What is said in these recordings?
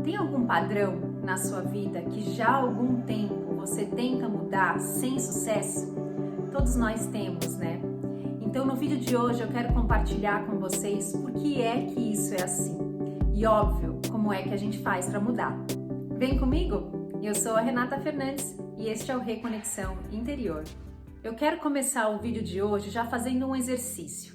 Tem algum padrão na sua vida que já há algum tempo você tenta mudar sem sucesso? Todos nós temos, né? Então no vídeo de hoje eu quero compartilhar com vocês por que é que isso é assim. E óbvio, como é que a gente faz para mudar. Vem comigo? Eu sou a Renata Fernandes e este é o Reconexão Interior. Eu quero começar o vídeo de hoje já fazendo um exercício.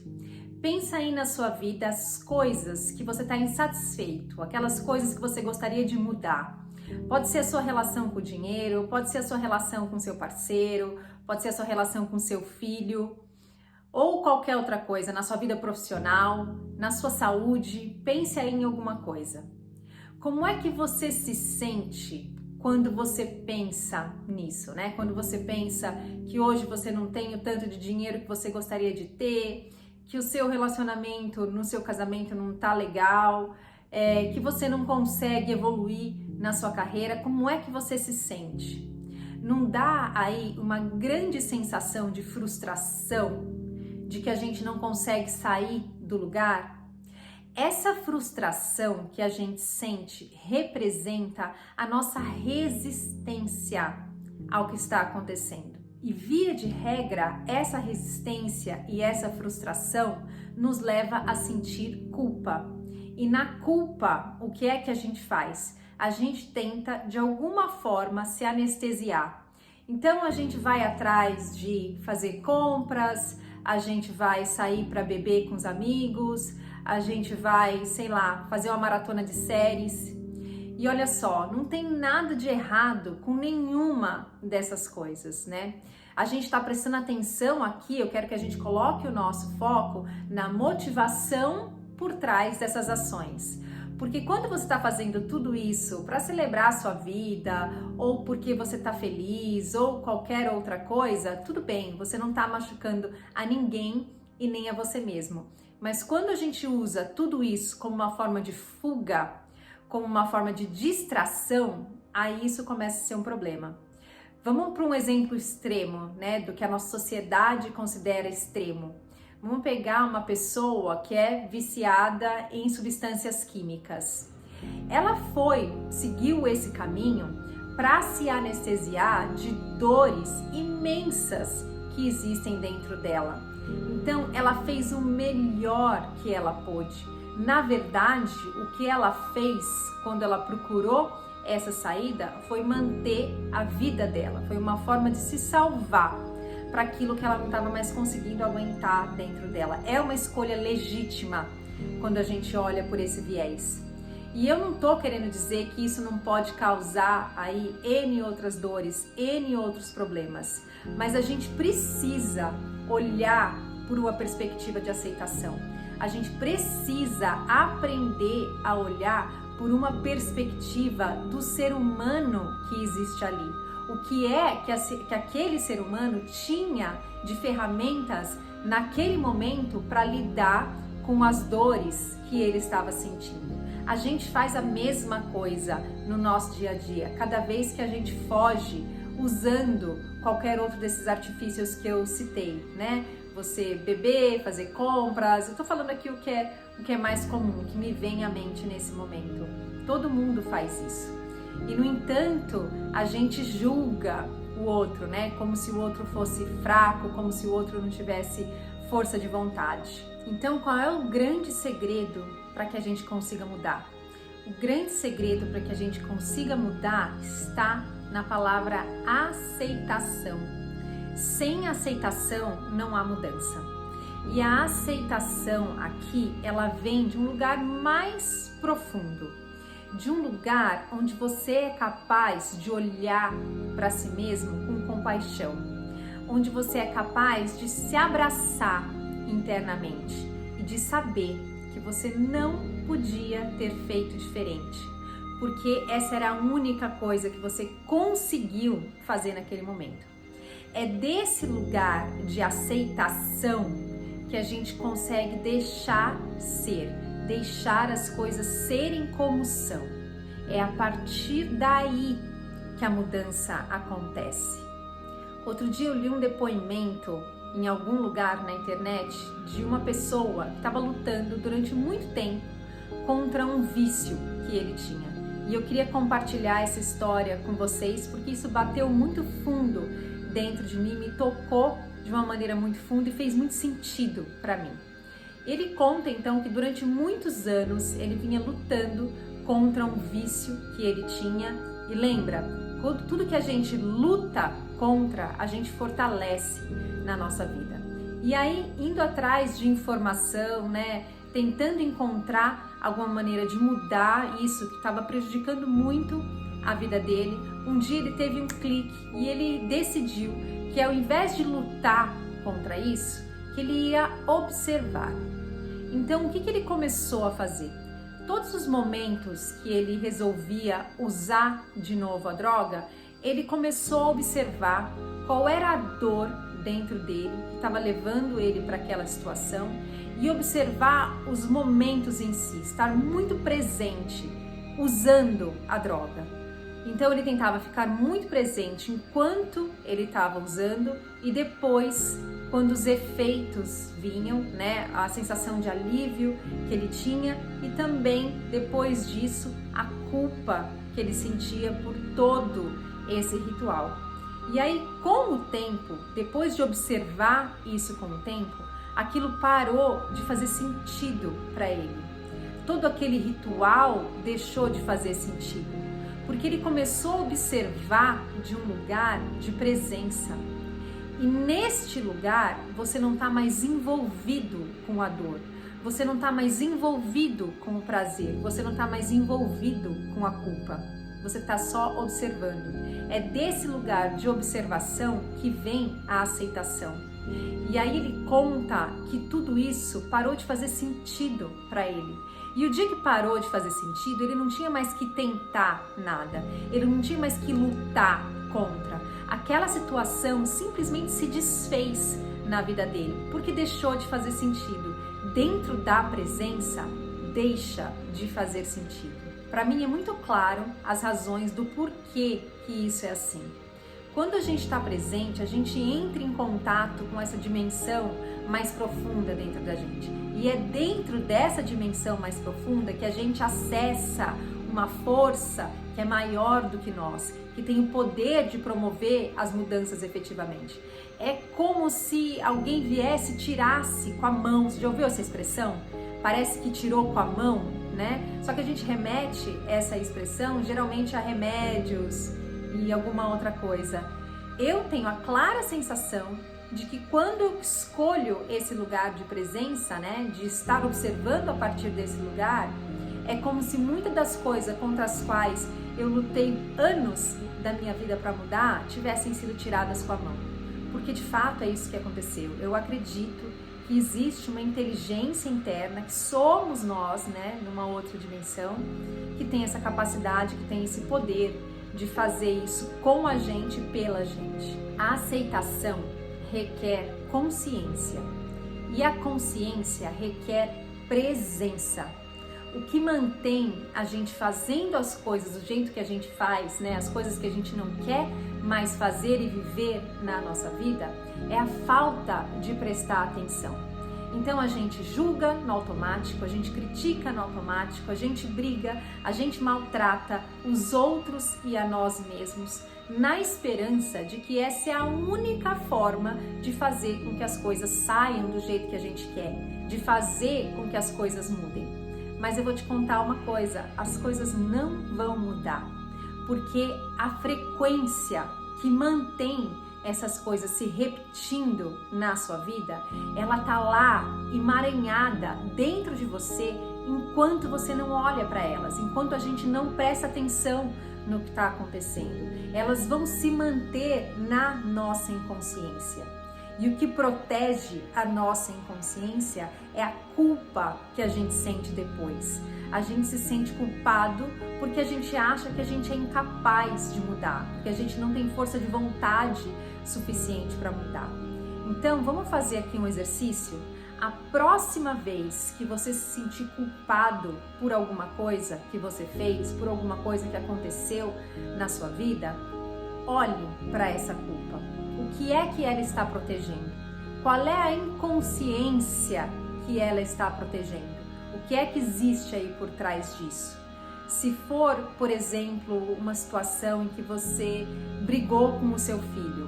Pensa aí na sua vida as coisas que você está insatisfeito, aquelas coisas que você gostaria de mudar. Pode ser a sua relação com o dinheiro, pode ser a sua relação com seu parceiro, pode ser a sua relação com seu filho, ou qualquer outra coisa na sua vida profissional, na sua saúde. Pense aí em alguma coisa. Como é que você se sente quando você pensa nisso, né? Quando você pensa que hoje você não tem o tanto de dinheiro que você gostaria de ter, que o seu relacionamento no seu casamento não tá legal, que você não consegue evoluir na sua carreira, como é que você se sente? Não dá aí uma grande sensação de frustração, de que a gente não consegue sair do lugar? Essa frustração que a gente sente representa a nossa resistência ao que está acontecendo. E via de regra, essa resistência e essa frustração nos leva a sentir culpa. E na culpa, o que é que a gente faz? A gente tenta de alguma forma se anestesiar. Então a gente vai atrás de fazer compras, a gente vai sair para beber com os amigos, a gente vai, sei lá, fazer uma maratona de séries. E olha só, não tem nada de errado com nenhuma dessas coisas, né? A gente está prestando atenção aqui, eu quero que a gente coloque o nosso foco na motivação por trás dessas ações. Porque quando você está fazendo tudo isso para celebrar a sua vida, ou porque você está feliz, ou qualquer outra coisa, tudo bem, você não está machucando a ninguém e nem a você mesmo. Mas quando a gente usa tudo isso como uma forma de fuga, como uma forma de distração, aí isso começa a ser um problema. Vamos para um exemplo extremo, né, do que a nossa sociedade considera extremo. Vamos pegar uma pessoa que é viciada em substâncias químicas. Ela seguiu esse caminho para se anestesiar de dores imensas que existem dentro dela. Então, ela fez o melhor que ela pôde. Na verdade, o que ela fez quando ela procurou essa saída foi manter a vida dela, foi uma forma de se salvar para aquilo que ela não estava mais conseguindo aguentar dentro dela. É uma escolha legítima quando a gente olha por esse viés. E eu não tô querendo dizer que isso não pode causar aí N outras dores, N outros problemas, mas a gente precisa olhar por uma perspectiva de aceitação. A gente precisa aprender a olhar por uma perspectiva do ser humano que existe ali. O que é que aquele ser humano tinha de ferramentas naquele momento para lidar com as dores que ele estava sentindo. A gente faz a mesma coisa no nosso dia a dia. Cada vez que a gente foge usando qualquer outro desses artifícios que eu citei, né? Você beber, fazer compras. Eu tô falando aqui o que é mais comum, o que me vem à mente nesse momento. Todo mundo faz isso. E no entanto, a gente julga o outro, né? Como se o outro fosse fraco, como se o outro não tivesse força de vontade. Então, qual é o grande segredo para que a gente consiga mudar? O grande segredo para que a gente consiga mudar está na palavra aceitação. Sem aceitação não há mudança. E a aceitação aqui, ela vem de um lugar mais profundo, de um lugar onde você é capaz de olhar para si mesmo com compaixão, onde você é capaz de se abraçar internamente e de saber que você não podia ter feito diferente, porque essa era a única coisa que você conseguiu fazer naquele momento. É desse lugar de aceitação que a gente consegue deixar ser, deixar as coisas serem como são. É a partir daí que a mudança acontece. Outro dia eu li um depoimento em algum lugar na internet de uma pessoa que estava lutando durante muito tempo contra um vício que ele tinha. E eu queria compartilhar essa história com vocês, porque isso bateu muito fundo dentro de mim, me tocou de uma maneira muito funda e fez muito sentido para mim. Ele conta então que durante muitos anos ele vinha lutando contra um vício que ele tinha. E lembra, tudo que a gente luta contra, a gente fortalece na nossa vida. E aí, indo atrás de informação, né, tentando encontrar alguma maneira de mudar isso que estava prejudicando muito a vida dele, um dia ele teve um clique e ele decidiu que ao invés de lutar contra isso, que ele ia observar. Então, o que ele começou a fazer? Todos os momentos que ele resolvia usar de novo a droga, ele começou a observar qual era a dor dentro dele que estava levando ele para aquela situação e observar os momentos em si, estar muito presente usando a droga. Então ele tentava ficar muito presente enquanto ele estava usando e depois, quando os efeitos vinham, né, a sensação de alívio que ele tinha e também depois disso a culpa que ele sentia por todo esse ritual. E aí, com o tempo, depois de observar isso com o tempo, aquilo parou de fazer sentido para ele. Todo aquele ritual deixou de fazer sentido, porque ele começou a observar de um lugar de presença. E neste lugar, você não está mais envolvido com a dor, você não está mais envolvido com o prazer, você não está mais envolvido com a culpa. Você está só observando. É desse lugar de observação que vem a aceitação. E aí ele conta que tudo isso parou de fazer sentido para ele. E o dia que parou de fazer sentido, ele não tinha mais que tentar nada. Ele não tinha mais que lutar contra. Aquela situação simplesmente se desfez na vida dele, porque deixou de fazer sentido. Dentro da presença, deixa de fazer sentido. Para mim é muito claro as razões do porquê que isso é assim. Quando a gente está presente, a gente entra em contato com essa dimensão mais profunda dentro da gente. E é dentro dessa dimensão mais profunda que a gente acessa uma força que é maior do que nós, que tem o poder de promover as mudanças efetivamente. É como se alguém viesse e tirasse com a mão. Você já ouviu essa expressão? Parece que tirou com a mão, né? Só que a gente remete essa expressão geralmente a remédios e alguma outra coisa. Eu tenho a clara sensação de que quando eu escolho esse lugar de presença, né, de estar observando a partir desse lugar, é como se muitas das coisas contra as quais eu lutei anos da minha vida para mudar tivessem sido tiradas com a mão. Porque de fato é isso que aconteceu. Eu acredito que existe uma inteligência interna, que somos nós, né, numa outra dimensão, que tem essa capacidade, que tem esse poder de fazer isso com a gente, pela gente. A aceitação requer consciência e a consciência requer presença. O que mantém a gente fazendo as coisas do jeito que a gente faz, né, as coisas que a gente não quer mais fazer e viver na nossa vida, é a falta de prestar atenção. Então a gente julga no automático, a gente critica no automático, a gente briga, a gente maltrata os outros e a nós mesmos, na esperança de que essa é a única forma de fazer com que as coisas saiam do jeito que a gente quer, de fazer com que as coisas mudem. Mas eu vou te contar uma coisa, as coisas não vão mudar, porque a frequência que mantém essas coisas se repetindo na sua vida, ela tá lá emaranhada dentro de você enquanto você não olha para elas, enquanto a gente não presta atenção no que está acontecendo. Elas vão se manter na nossa inconsciência. E o que protege a nossa inconsciência é a culpa que a gente sente depois. A gente se sente culpado porque a gente acha que a gente é incapaz de mudar, porque a gente não tem força de vontade suficiente para mudar. Então, vamos fazer aqui um exercício. A próxima vez que você se sentir culpado por alguma coisa que você fez, por alguma coisa que aconteceu na sua vida, olhe para essa culpa. O que é que ela está protegendo? Qual é a inconsciência que ela está protegendo? O que é que existe aí por trás disso? Se for, por exemplo, uma situação em que você brigou com o seu filho.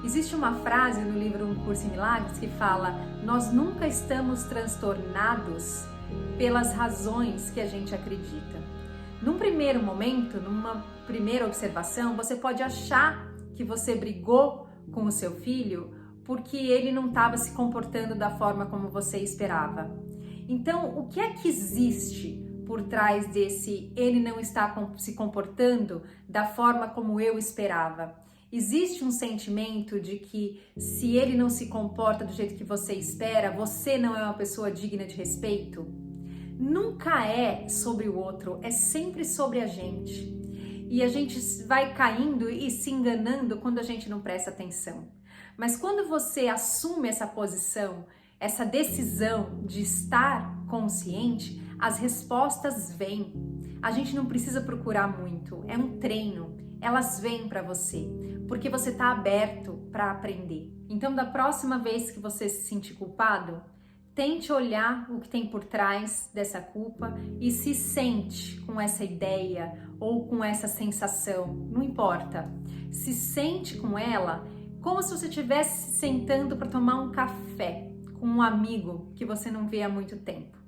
Existe uma frase no livro Um Curso em Milagres que fala: nós nunca estamos transtornados pelas razões que a gente acredita. Num primeiro momento, numa primeira observação, você pode achar que você brigou com o seu filho porque ele não estava se comportando da forma como você esperava. Então, o que é que existe por trás desse ele não está se comportando da forma como eu esperava? Existe um sentimento de que se ele não se comporta do jeito que você espera, você não é uma pessoa digna de respeito? Nunca é sobre o outro, é sempre sobre a gente. E a gente vai caindo e se enganando quando a gente não presta atenção. Mas quando você assume essa posição, essa decisão de estar consciente, as respostas vêm. A gente não precisa procurar muito, é um treino. Elas vêm para você, porque você está aberto para aprender. Então, da próxima vez que você se sentir culpado, tente olhar o que tem por trás dessa culpa e se sente com essa ideia ou com essa sensação, não importa. Se sente com ela como se você estivesse sentando para tomar um café com um amigo que você não vê há muito tempo.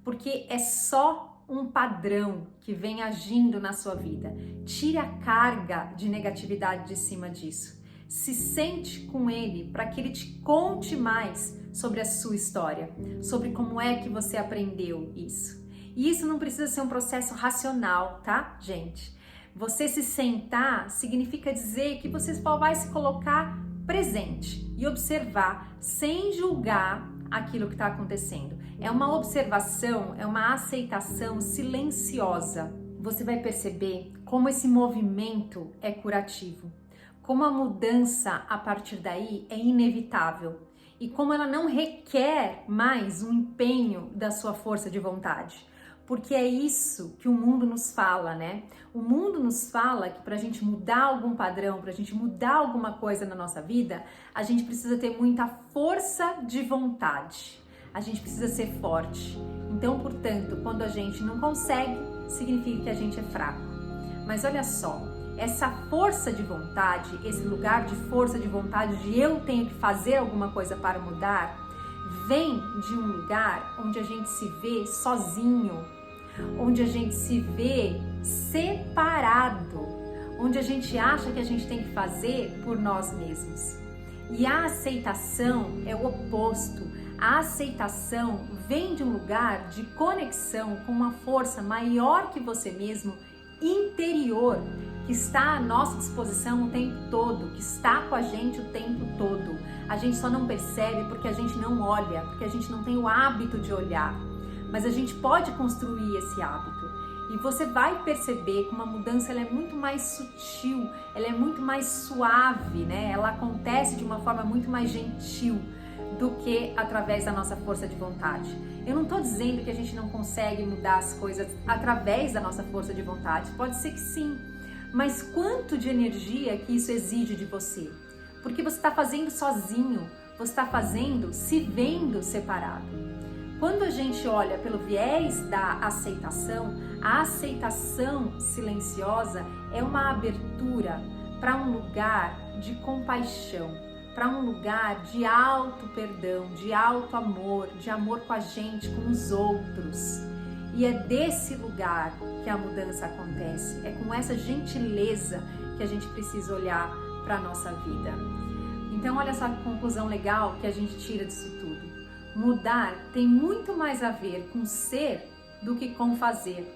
Porque é só um padrão que vem agindo na sua vida. Tire a carga de negatividade de cima disso. Se sente com ele para que ele te conte mais sobre a sua história, sobre como é que você aprendeu isso. E isso não precisa ser um processo racional, tá, gente? Você se sentar significa dizer que você só vai se colocar presente e observar sem julgar aquilo que está acontecendo. É uma observação, é uma aceitação silenciosa. Você vai perceber como esse movimento é curativo, como a mudança a partir daí é inevitável e como ela não requer mais um empenho da sua força de vontade. Porque é isso que o mundo nos fala, né? O mundo nos fala que para a gente mudar algum padrão, para a gente mudar alguma coisa na nossa vida, a gente precisa ter muita força de vontade. A gente precisa ser forte. Então, portanto, quando a gente não consegue, significa que a gente é fraco. Mas olha só, essa força de vontade, esse lugar de força de vontade de eu tenho que fazer alguma coisa para mudar, vem de um lugar onde a gente se vê sozinho, onde a gente se vê separado, onde a gente acha que a gente tem que fazer por nós mesmos. E a aceitação é o oposto. A aceitação vem de um lugar de conexão com uma força maior que você mesmo, interior, que está à nossa disposição o tempo todo, que está com a gente o tempo todo. A gente só não percebe porque a gente não olha, porque a gente não tem o hábito de olhar. Mas a gente pode construir esse hábito. E você vai perceber que uma mudança ela é muito mais sutil, ela é muito mais suave, né? Ela acontece de uma forma muito mais gentil do que através da nossa força de vontade. Eu não estou dizendo que a gente não consegue mudar as coisas através da nossa força de vontade. Pode ser que sim, mas quanto de energia que isso exige de você? Porque você está fazendo sozinho, você está fazendo se vendo separado. Quando a gente olha pelo viés da aceitação, a aceitação silenciosa é uma abertura para um lugar de compaixão, para um lugar de auto perdão, de auto amor, de amor com a gente, com os outros. E é desse lugar que a mudança acontece, é com essa gentileza que a gente precisa olhar para a nossa vida. Então olha essa conclusão legal que a gente tira disso tudo. Mudar tem muito mais a ver com ser do que com fazer.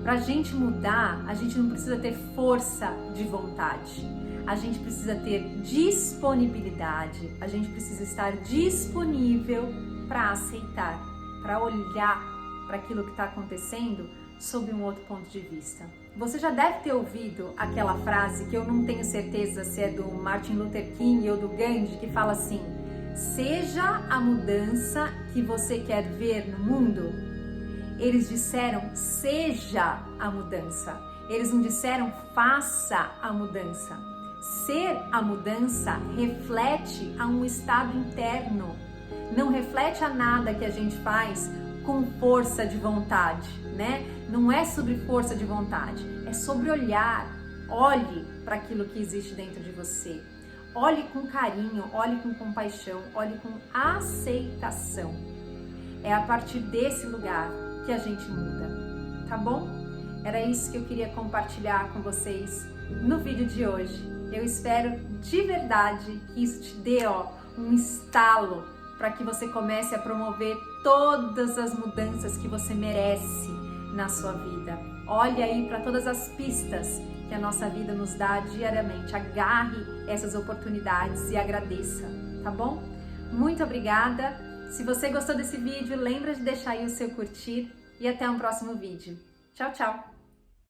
Para a gente mudar, a gente não precisa ter força de vontade. A gente precisa ter disponibilidade. A gente precisa estar disponível para aceitar, para olhar para aquilo que está acontecendo sob um outro ponto de vista. Você já deve ter ouvido aquela frase que eu não tenho certeza se é do Martin Luther King ou do Gandhi, que fala assim: seja a mudança que você quer ver no mundo. Eles disseram seja a mudança. Eles não disseram faça a mudança. Ser a mudança reflete a um estado interno. Não reflete a nada que a gente faz com força de vontade, né? Não é sobre força de vontade, é sobre olhar. Olhe para aquilo que existe dentro de você. Olhe com carinho, olhe com compaixão, olhe com aceitação. É a partir desse lugar que a gente muda, tá bom? Era isso que eu queria compartilhar com vocês no vídeo de hoje. Eu espero de verdade que isso te dê um estalo para que você comece a promover todas as mudanças que você merece na sua vida. Olhe aí para todas as pistas que a nossa vida nos dá diariamente. Agarre essas oportunidades e agradeça, tá bom? Muito obrigada. Se você gostou desse vídeo, lembra de deixar aí o seu curtir e até um próximo vídeo. Tchau, tchau!